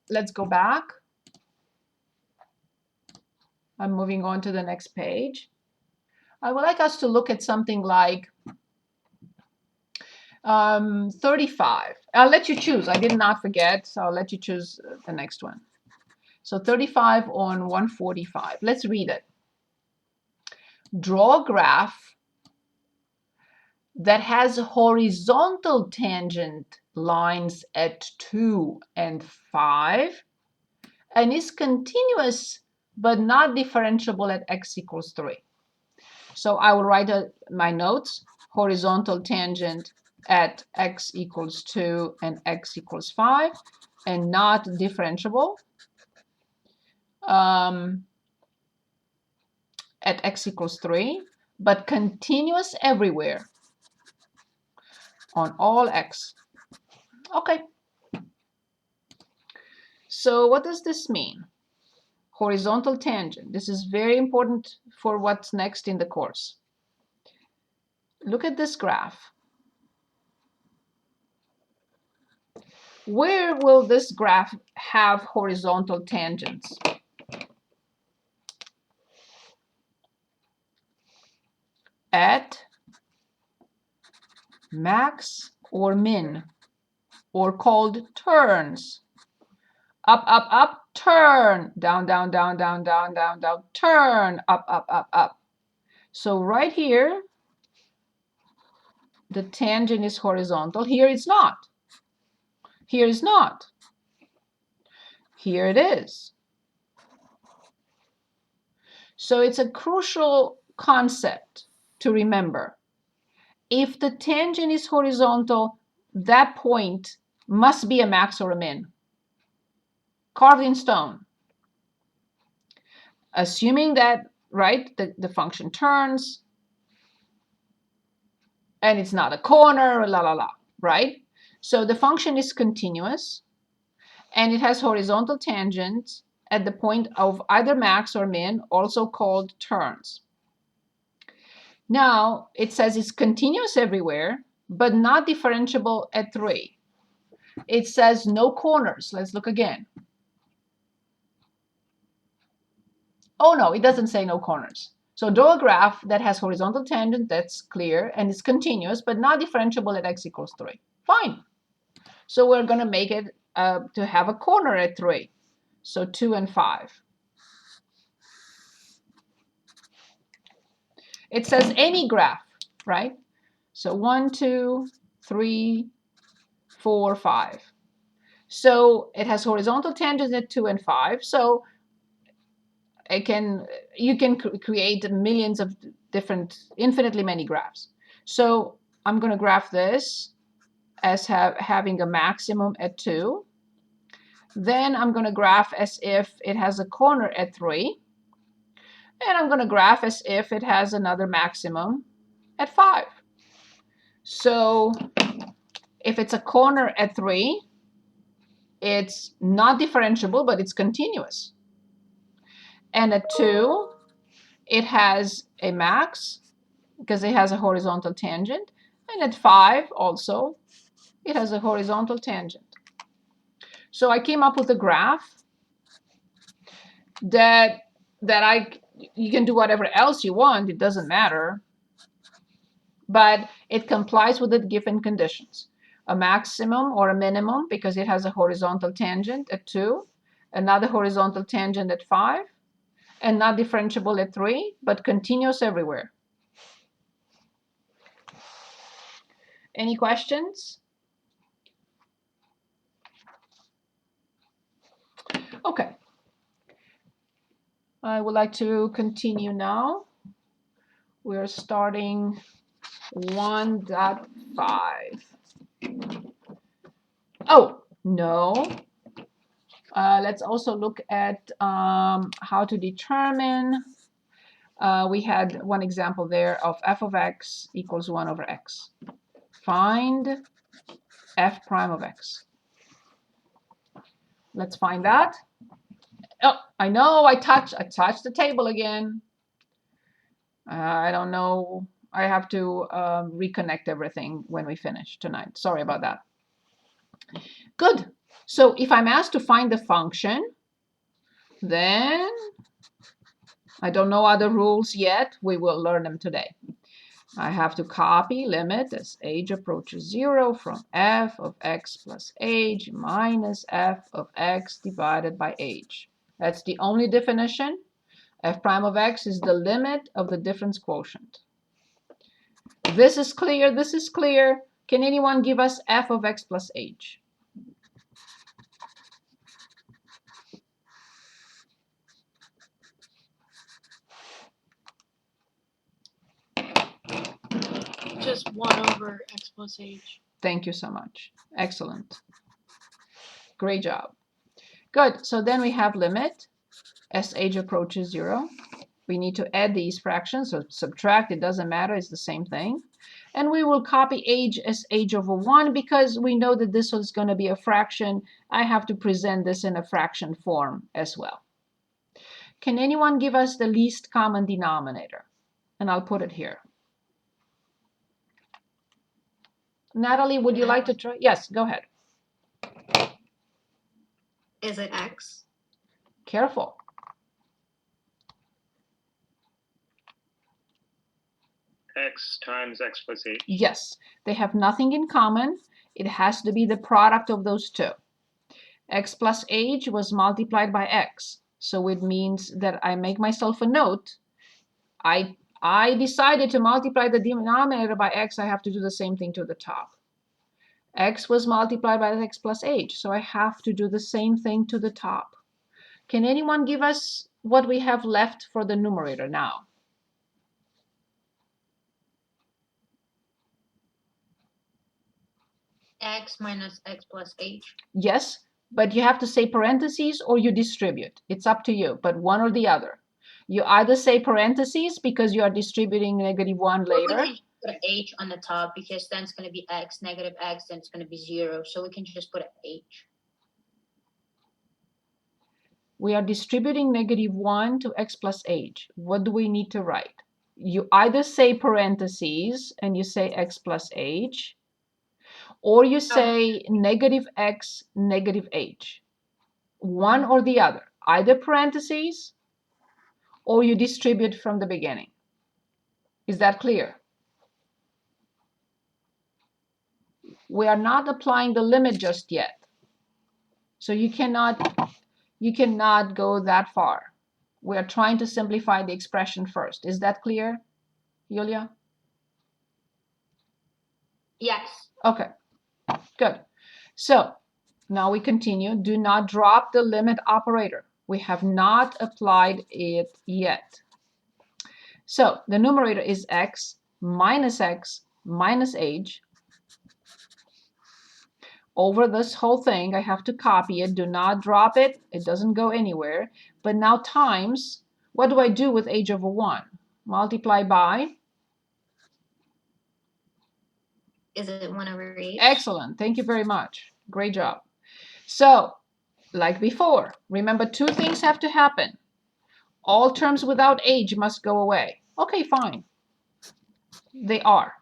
let's go back. I'm moving on to the next page. I would like us to look at something like 35. I'll let you choose. I did not forget, so I'll let you choose the next one. So 35 on 145. Let's read it. Draw a graph that has horizontal tangent lines at 2 and 5 and is continuous but not differentiable at x equals 3. So I will write my notes. Horizontal tangent at x equals 2 and x equals 5 and not differentiable at x equals 3, but continuous everywhere on all x. Okay. So what does this mean? Horizontal tangent. This is very important for what's next in the course. Look at this graph. Where will this graph have horizontal tangents? At max or min, or called turns. Up, up, up, turn, down, down, down, down, down, down, down, turn, up, up, up, up. So right here, the tangent is horizontal. Here it's not. Here is not. Here it is. So it's a crucial concept to remember. If the tangent is horizontal, that point must be a max or a min. Carved in stone. Assuming that, right, the function turns and it's not a corner, la la la, right? So the function is continuous and it has horizontal tangents at the point of either max or min, also called turns. Now it says it's continuous everywhere, but not differentiable at 3. It says no corners. Let's look again. Oh no, it doesn't say no corners. So draw a graph that has horizontal tangent, that's clear, and it's continuous, but not differentiable at x equals 3. Fine. So we're going to make it to have a corner at 3. So 2 and 5. It says any graph, right? So 1, 2, 3, 4, 5. So it has horizontal tangents at 2 and 5. So you can create millions of different, infinitely many graphs. So I'm going to graph this as having a maximum at 2. Then I'm going to graph as if it has a corner at 3. And I'm going to graph as if it has another maximum at 5. So if it's a corner at 3, it's not differentiable, but it's continuous. And at 2, it has a max because it has a horizontal tangent. And at 5 also, it has a horizontal tangent. So I came up with a graph that you can do whatever else you want, it doesn't matter, but it complies with the given conditions. A maximum or a minimum because it has a horizontal tangent at 2, another horizontal tangent at 5, and not differentiable at 3, but continuous everywhere. Any questions? Okay. I would like to continue now. We're starting 1.5. Oh, no. Let's also look at how to determine. We had one example there of f of x equals 1 over x. Find f prime of x. Let's find that. Oh, I know I touched the table again. I don't know. I have to reconnect everything when we finish tonight. Sorry about that. Good. So if I'm asked to find the function, then I don't know other rules yet. We will learn them today. I have to copy limit as age approaches 0 from f of x plus age minus f of x divided by age. That's the only definition. F prime of x is the limit of the difference quotient. This is clear. This is clear. Can anyone give us f of x plus age? Just 1 over x plus h. Thank you so much. Excellent. Great job. Good. So then we have limit as age approaches 0. We need to add these fractions, so subtract, it doesn't matter, it's the same thing. And we will copy age as age over 1 because we know that this is going to be a fraction. I have to present this in a fraction form as well. Can anyone give us the least common denominator? And I'll put it here. Natalie, would you like to try? Yes, go ahead. Is it x? Careful. X times x plus h. Yes, they have nothing in common. It has to be the product of those two. X plus age was multiplied by x. So it means that I make myself a note. I decided to multiply the denominator by x. I have to do the same thing to the top. X was multiplied by x plus age. So I have to do the same thing to the top. Can anyone give us what we have left for the numerator now? X minus x plus h. Yes, but you have to say parentheses or you distribute. It's up to you, but one or the other. You either say parentheses because you are distributing -1 later. We can put an h on the top because then it's going to be x, negative x, then it's going to be 0. So we can just put an h. We are distributing -1 to x plus age. What do we need to write? You either say parentheses and you say x plus age, or you say negative x, negative h. One or the other. Either parentheses or you distribute from the beginning. Is that clear? We are not applying the limit just yet. So you cannot go that far. We are trying to simplify the expression first. Is that clear, Yulia? Yes. Okay, good. So now we continue. Do not drop the limit operator. We have not applied it yet. So the numerator is x minus age. Over this whole thing, I have to copy it. Do not drop it. It doesn't go anywhere. But now times, what do I do with age over 1? Multiply by? Is it 1 over h? Excellent. Thank you very much. Great job. So, like before, remember 2 things have to happen. All terms without age must go away. Okay, fine. They are.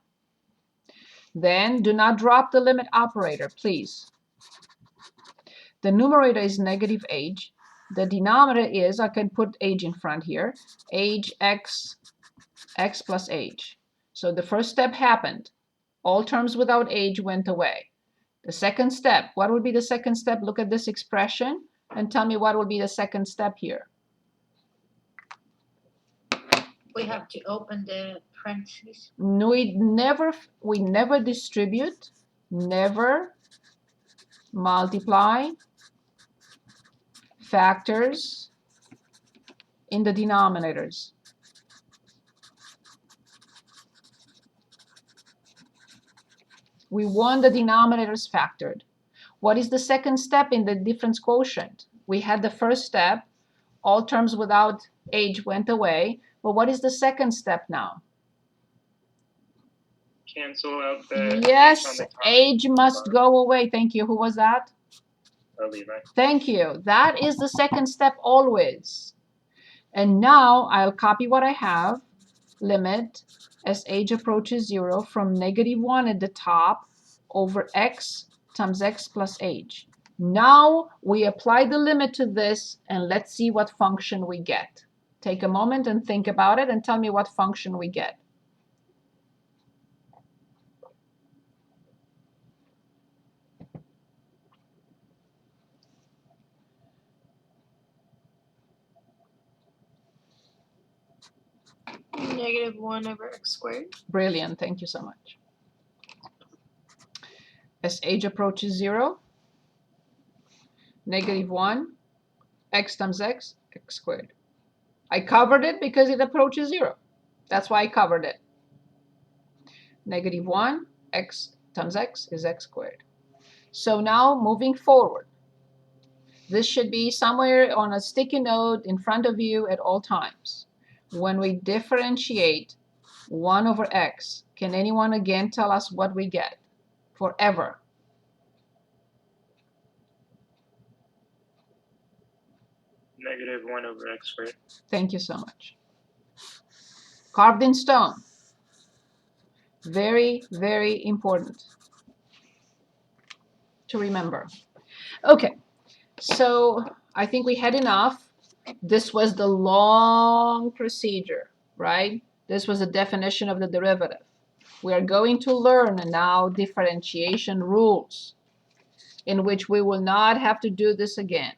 Then do not drop the limit operator, please. The numerator is negative age. The denominator is, I can put age in front here, age x plus age. So the first step happened. All terms without age went away. The second step, what would be the second step? Look at this expression and tell me what would be the second step here. We have to open the parentheses. We never distribute, never multiply factors in the denominators. We want the denominators factored. What is the second step in the difference quotient? We had the first step, all terms without age went away. But what is the second step now? Cancel out the yes, age must go away. Thank you. Who was that? Levi. Thank you. That is the second step always. And now I'll copy what I have. Limit as age approaches 0 from -1 at the top over x times x plus age. Now we apply the limit to this, and let's see what function we get. Take a moment and think about it and tell me what function we get. -1 over x squared. Brilliant, thank you so much. As age approaches 0, -1, x times x, x squared. I covered it because it approaches 0. That's why I covered it. -1, x times x is x squared. So now moving forward, this should be somewhere on a sticky note in front of you at all times. When we differentiate 1 over x, can anyone again tell us what we get? Forever. -1 over x squared. Thank you so much. Carved in stone. Very, very important to remember. Okay, so I think we had enough. This was the long procedure, right? This was the definition of the derivative. We are going to learn now differentiation rules, in which we will not have to do this again.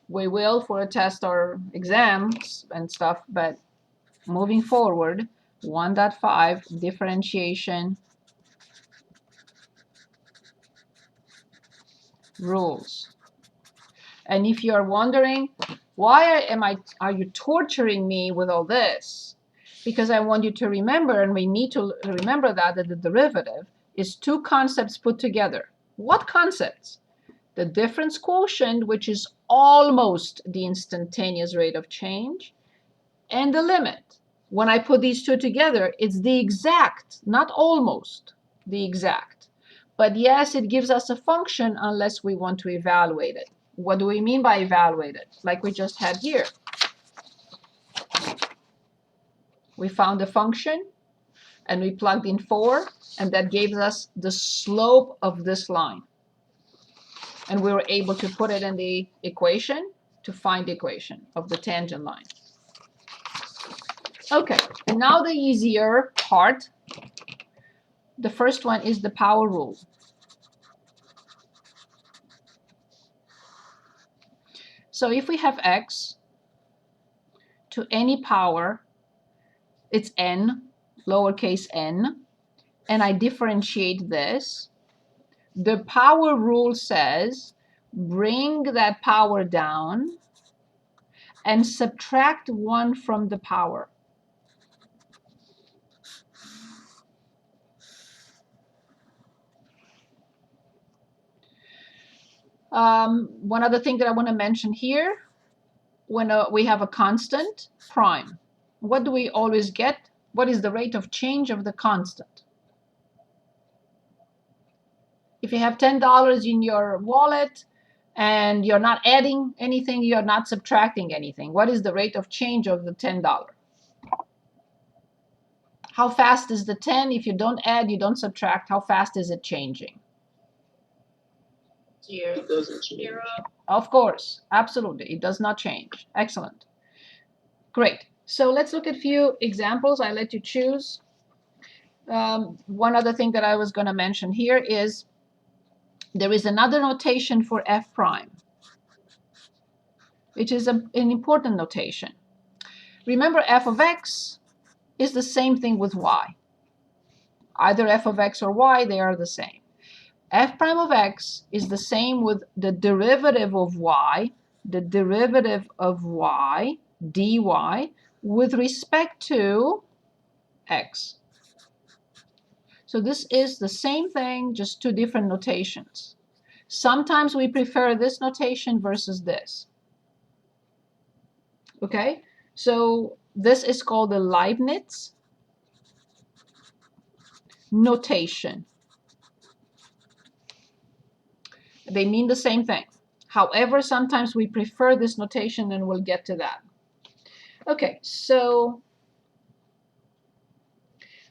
We will for a test or exams and stuff, but moving forward, 1.5 differentiation rules. And if you are wondering, why are you torturing me with all this? Because I want you to remember, and we need to remember that the derivative is two concepts put together. What concepts? The difference quotient, which is almost the instantaneous rate of change, and the limit. When I put these two together, it's the exact, not almost, the exact. But yes, it gives us a function unless we want to evaluate it. What do we mean by evaluate it? Like we just had here. We found a function, and we plugged in 4, and that gave us the slope of this line. And we were able to put it in the equation to find the equation of the tangent line. Okay, and now the easier part. The first one is the power rule. So if we have x to any power, it's n, lowercase n, and I differentiate this, the power rule says bring that power down and subtract 1 from the power. One other thing that I want to mention here, when we have a constant prime, what do we always get? What is the rate of change of the constant? If you have $10 in your wallet and you're not adding anything, you're not subtracting anything, what is the rate of change of the $10? How fast is the 10? If you don't add, you don't subtract, how fast is it changing? 0. It doesn't change. 0. Of course, absolutely, it does not change. Excellent. Great. So let's look at a few examples. I let you choose. One other thing that I was going to mention here is there is another notation for f prime, which is an important notation. Remember, f of x is the same thing with y. Either f of x or y, they are the same. F prime of x is the same with the derivative of y, dy, with respect to x. So this is the same thing, just two different notations. Sometimes we prefer this notation versus this. Okay, so this is called the Leibniz notation. They mean the same thing. However, sometimes we prefer this notation, and we'll get to that. Okay, so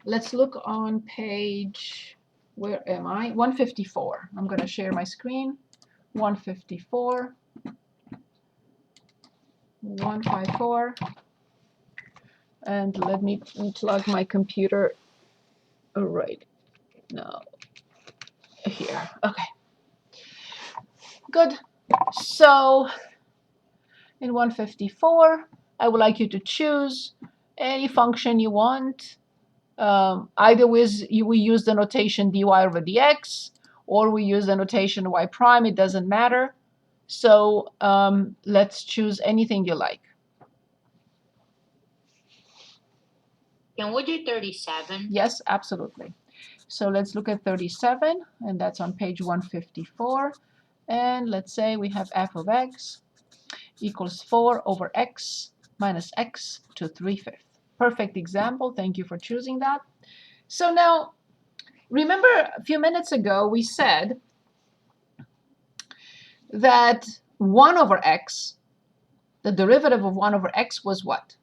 let's look on page Where am I? 154. I'm going to share my screen. 154. 154. And let me unplug my computer. All right. No. Here. Okay. Good. So in 154, I would like you to choose any function you want. Either we use the notation dy over dx, or we use the notation y prime. It doesn't matter. So let's choose anything you like. Can we do 37? Yes, absolutely. So let's look at 37, and that's on page 154. And let's say we have f of x equals 4 over x minus x to 3/5. Perfect example. Thank you for choosing that. So now, remember a few minutes ago we said that 1 over x, the derivative of 1 over x was what?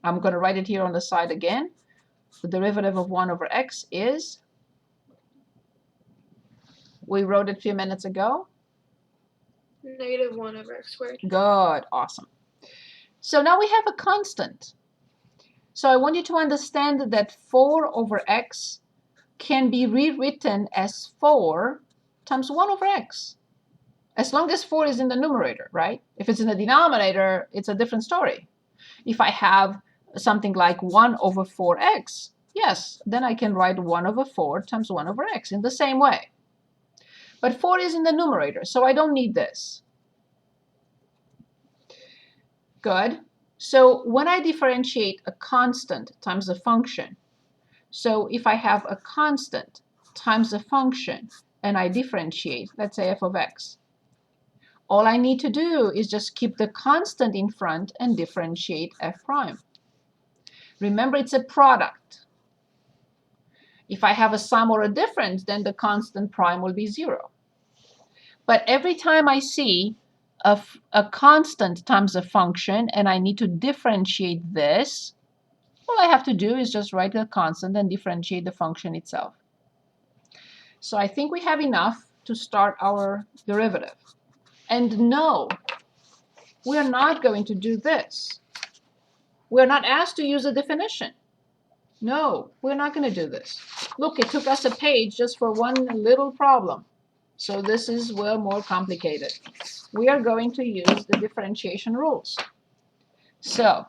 I'm going to write it here on the side again. The derivative of 1 over x is, we wrote it a few minutes ago. Negative 1 over x squared. Good, awesome. So now we have a constant. So I want you to understand that 4 over x can be rewritten as 4 times 1 over x. As long as 4 is in the numerator, right? If it's in the denominator, it's a different story. If I have something like 1 over 4x, yes, then I can write 1 over 4 times 1 over x in the same way. But 4 is in the numerator, so I don't need this. Good. So when I differentiate a constant times a function, so if I have a constant times a function and I differentiate, let's say f of x, all I need to do is just keep the constant in front and differentiate f prime. Remember, it's a product. If I have a sum or a difference, then the constant prime will be 0. But every time I see a constant times a function and I need to differentiate this, all I have to do is just write the constant and differentiate the function itself. So I think we have enough to start our derivative. And no, we're not going to do this. We're not asked to use a definition. No, we're not going to do this. Look, it took us a page just for one little problem. So this is well more complicated. We are going to use the differentiation rules. So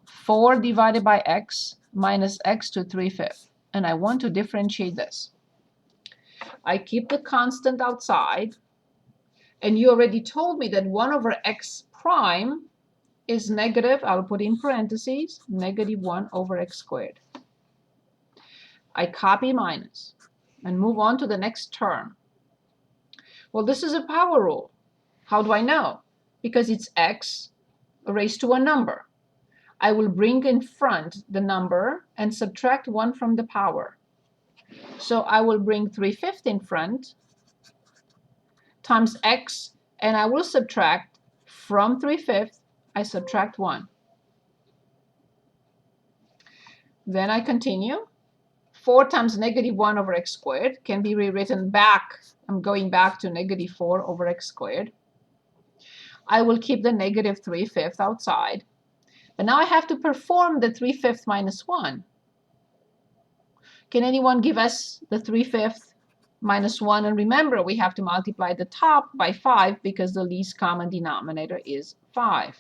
4 divided by x minus x to 3/5. And I want to differentiate this. I keep the constant outside. And you already told me that 1 over x prime is negative, I'll put in parentheses, negative 1 over x squared. I copy minus and move on to the next term. Well, this is a power rule. How do I know? Because it's x raised to a number. I will bring in front the number and subtract 1 from the power. So I will bring 3/5 in front times x, and I will subtract from 3/5, I subtract 1. Then I continue. 4 times negative 1 over x squared can be rewritten back. I'm going back to negative 4 over x squared. I will keep the negative 3/5 outside. But now I have to perform the 3/5 minus 1. Can anyone give us the 3/5 minus 1? And remember, we have to multiply the top by 5 because the least common denominator is 5.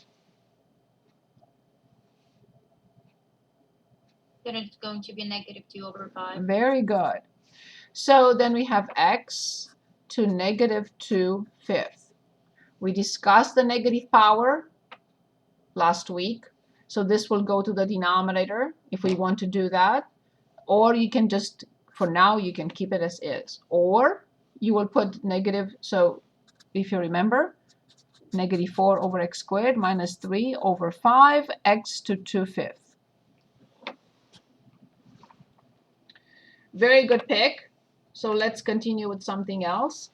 Then it's going to be negative 2 over 5. Very good. So then we have x to negative 2/5. We discussed the negative power last week. So this will go to the denominator if we want to do that. Or you can just, for now, you can keep it as is. Or you will put negative, so if you remember, negative 4 over x squared minus 3 over 5, x to 2/5. Very good pick. So let's continue with something else.